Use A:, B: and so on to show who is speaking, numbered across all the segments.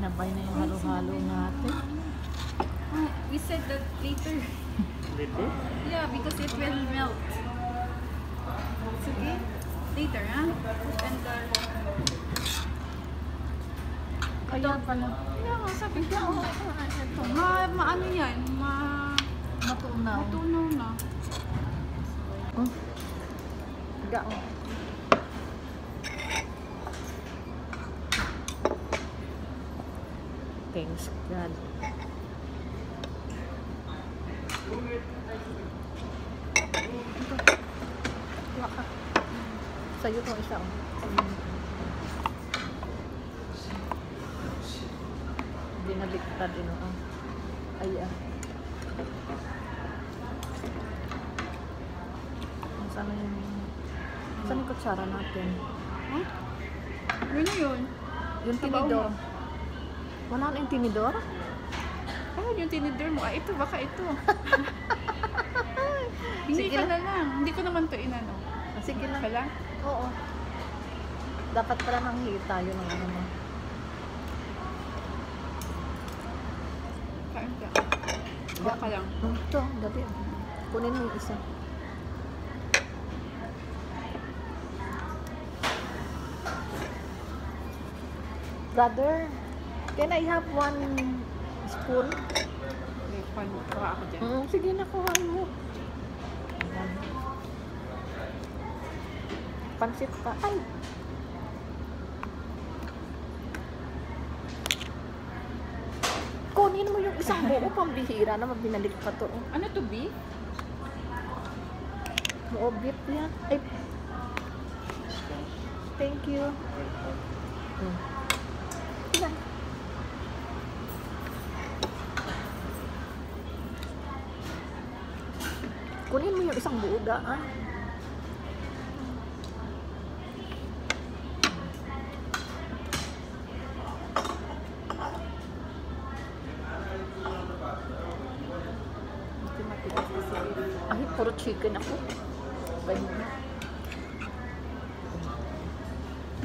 A: Sinabay na yung halo-halo natin.
B: Oh, we said that later.
A: Later?
B: Yeah, because it will melt. It's okay? Later, huh? And
A: Kaya pala.
B: yeah, sabi ko, ito, maano yan,
A: Matunaw.
B: matunaw na.
A: Oh. Gao. Thanks God. Waka. Sa'yo itong isa. Binaliktad din ako. Ay Sana yung... Saan yung kutsara natin?
B: Huh? Yun na yun.
A: Yung
B: Sabaw
A: tinidor.
B: mo.
A: Wala na yung tinidor?
B: Oh, yung tinidor mo. Ah, ito, baka ito. Hindi
A: Sige
B: ka
A: lang.
B: na lang. Hindi ko naman to inano.
A: Sige lang.
B: Kala?
A: Oo. Dapat pala nanghihi tayo ng ano mo.
B: Kain ka. Baka lang.
A: Ito, dali. Kunin mo yung isa. Brother, can I have 1 spoon?
B: Okay, paano? Kawa ako dyan.
A: Sige na, kuha mo. Ayan. Pansit pa. Ay! Kunin mo yung isang buo, pambihira na mabinalik pa to.
B: Ano to, beef?
A: Buo beef yan. Ay! Thank you. Yan. Kunin mo yung isang buo ah. Ay, puro chicken ako. Ganyan.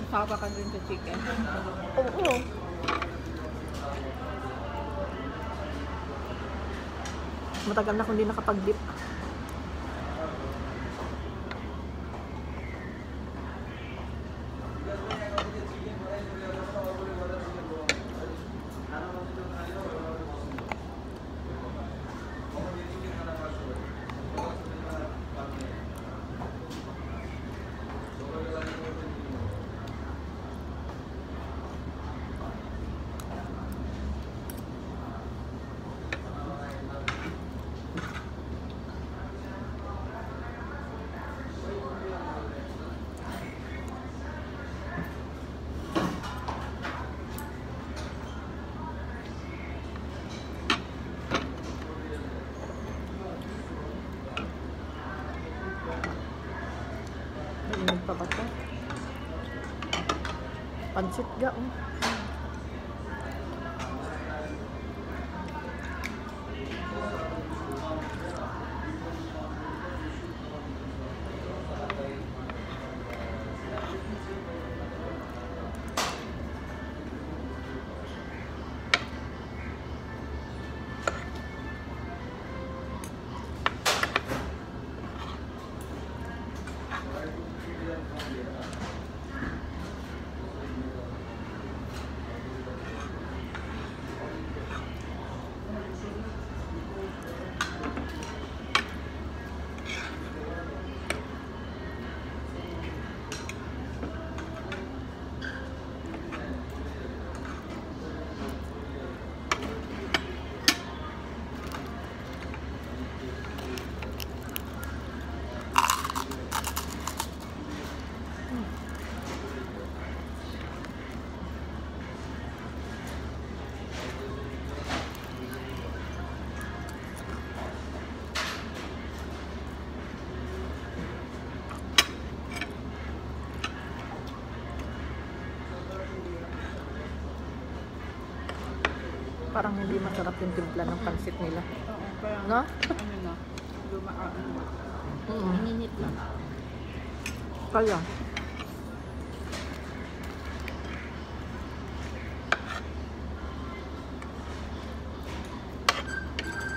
B: Masaka ka dun sa chicken.
A: Oo. Matagal na akong hindi nakapag-dip. Mainit pa ba ito? Pansit ga, oh. Parang hindi masarap yung timpla ng pansit nila.
B: Oo, parang,
A: No?
B: ano na, lumaan na.
A: Ininit lang. Kaya.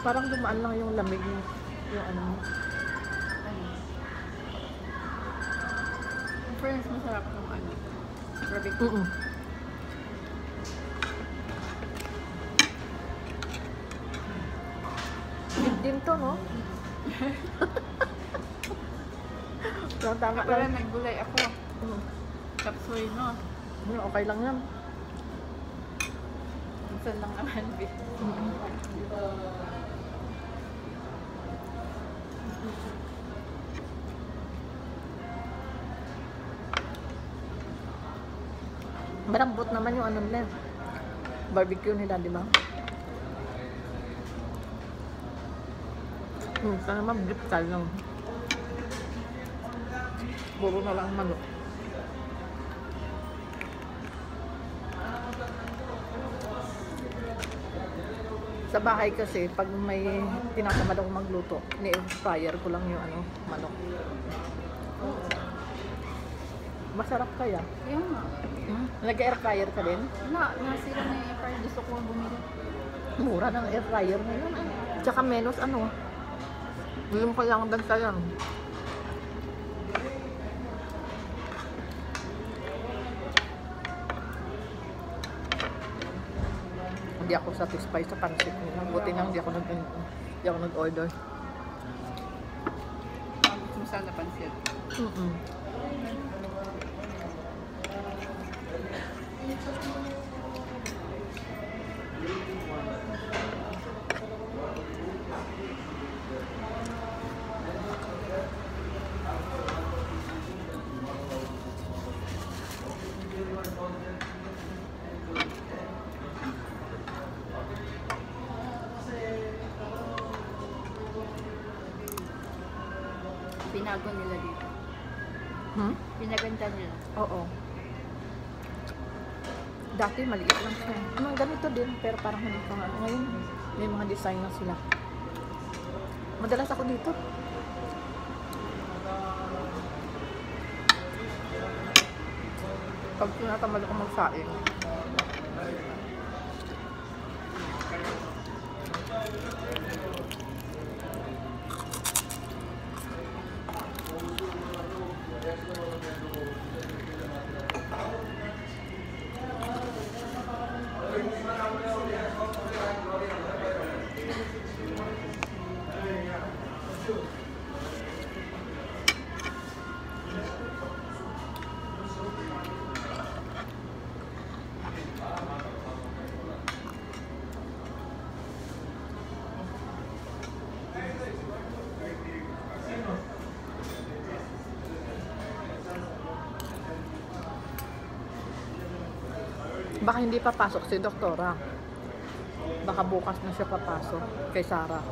A: Parang dumaan lang yung lamig yung ano mo.
B: Ano? In fairness, masarap ng ano. Barbecue.
A: Mm-mm. Din to, no? Tama
B: Pero
A: lang.
B: naggulay ako.
A: Mm.
B: Kapsoy, no?
A: Okay lang yan.
B: Minsan lang naman.
A: Malambot naman yung ano nila. Barbecue nila, di ba? Sana naman beef tayo. Puro na lang manok. Sa bahay kasi, pag may tinatamad ako magluto, ni-air fryer ko lang yung ano, manok. Masarap kaya.
B: Yung nga.
A: Nag-air fryer ka din?
B: Nasira na yung air. Gusto ko bumili.
A: Mura ng air fryer ngayon. Tsaka menos ano. Yung pa lang dagsayan. Hindi ako satisfied sa pansit nila. Buti nga hindi ako nag-order.
B: Gusto mo sana pansit. Pinago nila dito. Pinaganda nila.
A: Oo. Dati maliit lang siya. Ganito din, pero parang hindi pa nga. Ngayon, may mga design na sila. Madalas ako dito. Pag tinatamad ako magsaing. Baka hindi papasok si doktora. Baka bukas na siya papasok kay Sarah.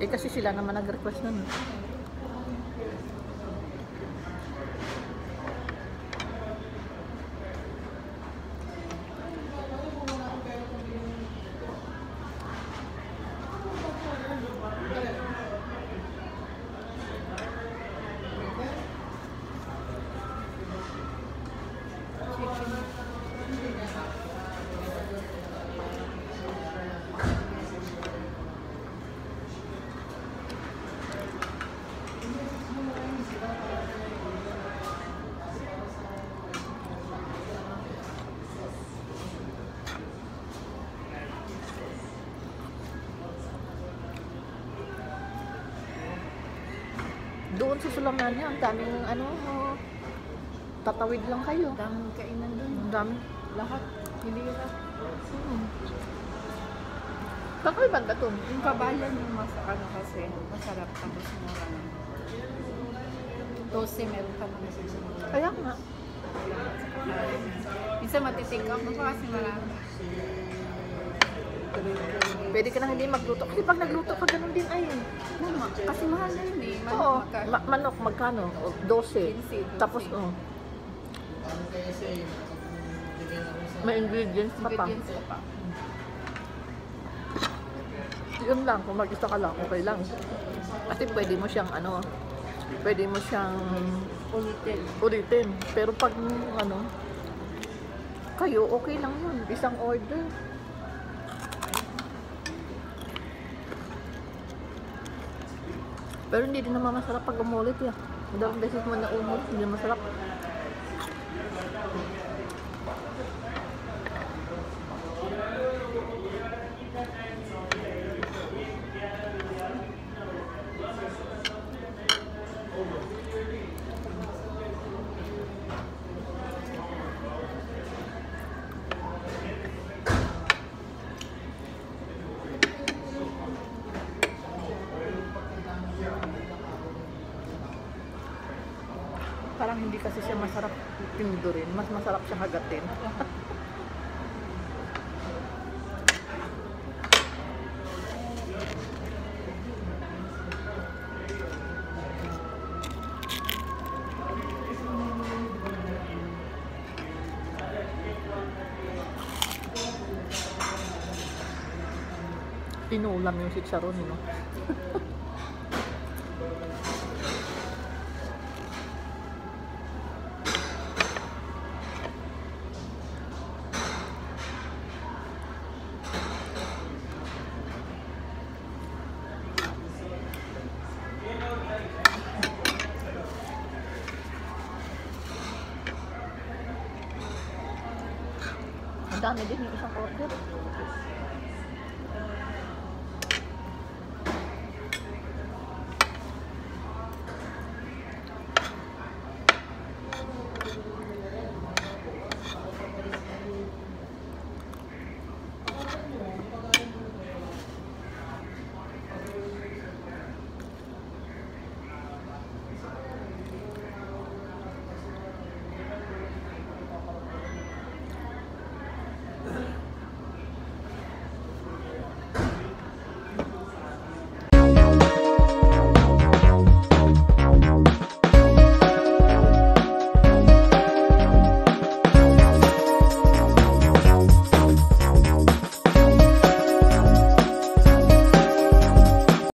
A: Eh kasi sila naman nag-request nun. Doon sa Sulamanya, ang daming ano, tatawid lang kayo.
B: Daming kainan doon.
A: Ang dami.
B: Lahat. Hindi lahat.
A: Kakay banda to?
B: Yung kabayan yung mas ano kasi masarap tapos mura na. 12 meron ka mga susunod.
A: Kaya nga.
B: Minsan matitik up mo pa kasi marami.
A: Pwede ka nang hindi magluto. Kasi pag nagluto ka, ganun din ay.
B: Mama, kasi mahal na yun eh. Manok
A: Oo.
B: magkano?
A: Manok, magkano? 12.
B: 15.
A: Tapos, may ingredients pa pa.
B: Ingredients ko pa.
A: Yun lang, kung mag-isa ka lang, okay lang. Kasi pwede mo siyang ano, pwede mo siyang ulitin. Pero pag ano, kayo, okay lang yun. Isang order. Pero hindi din naman masarap pag umulit ya. Dalawang beses mo na umulit, hindi masarap. Parang hindi kasi siya masarap pindurin, mas masarap siya hagatin. Tinulam yung chicharon, no? Ang dami din yung isang order.